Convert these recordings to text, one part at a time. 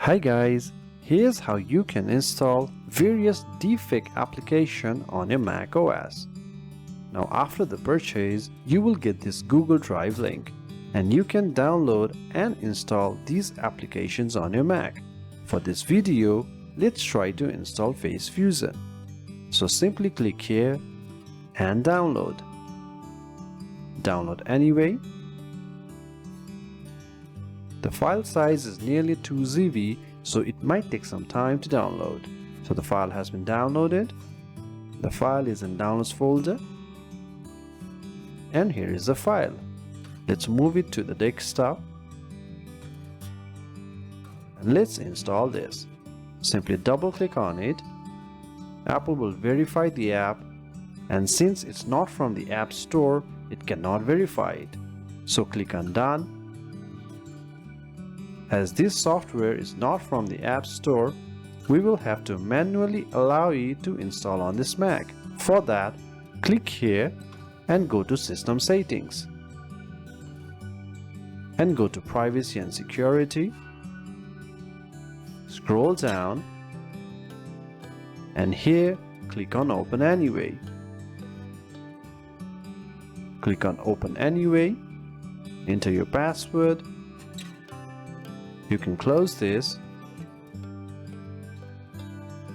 Hi guys, here's how you can install various DeepFake applications on your macOS. Now after the purchase, you will get this Google Drive link and you can download and install these applications on your Mac. For this video, let's try to install Facefusion. So simply click here and download. Download anyway. The file size is nearly 2 GB, so it might take some time to download. So the file has been downloaded. The file is in Downloads folder. And here is the file. Let's move it to the desktop. And let's install this. Simply double click on it. Apple will verify the app, and since it's not from the App Store, it cannot verify it. So click on Done. As this software is not from the App Store, we will have to manually allow it to install on this Mac. For that, click here and go to System Settings. And go to Privacy and Security. Scroll down. And here, click on Open Anyway. Click on Open Anyway. Enter your password. You can close this,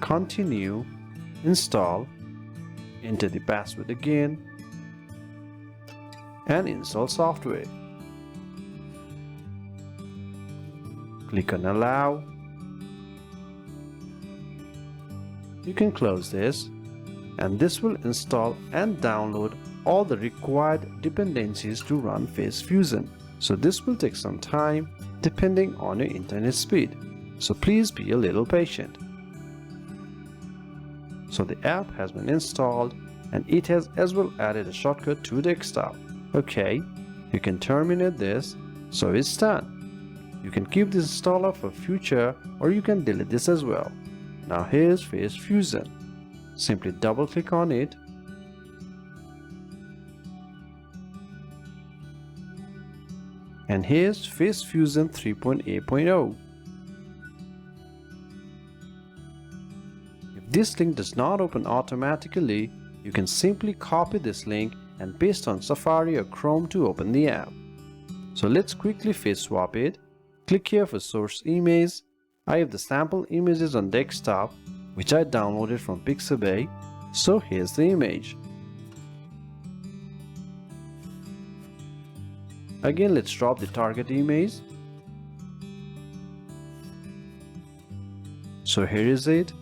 continue, install, enter the password again, and install software. Click on Allow. You can close this, and this will install and download all the required dependencies to run Facefusion. So this will take some time depending on your internet speed. So please be a little patient. So the app has been installed and it has as well added a shortcut to desktop. Okay, you can terminate this, so it's done. You can keep this installer for future or you can delete this as well. Now here's Facefusion. Simply double click on it. And here's Facefusion 3.8.0. If this link does not open automatically, you can simply copy this link and paste on Safari or Chrome to open the app. So let's quickly face swap it. Click here for source image. I have the sample images on desktop, which I downloaded from Pixabay. So here's the image. Again, let's drop the target image. So here is it.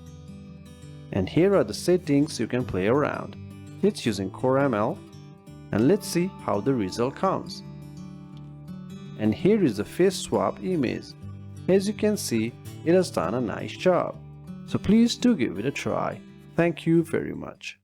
And here are the settings you can play around. It's using Core ML. And let's see how the result comes. And here is the face swap image. As you can see, it has done a nice job. So please do give it a try. Thank you very much.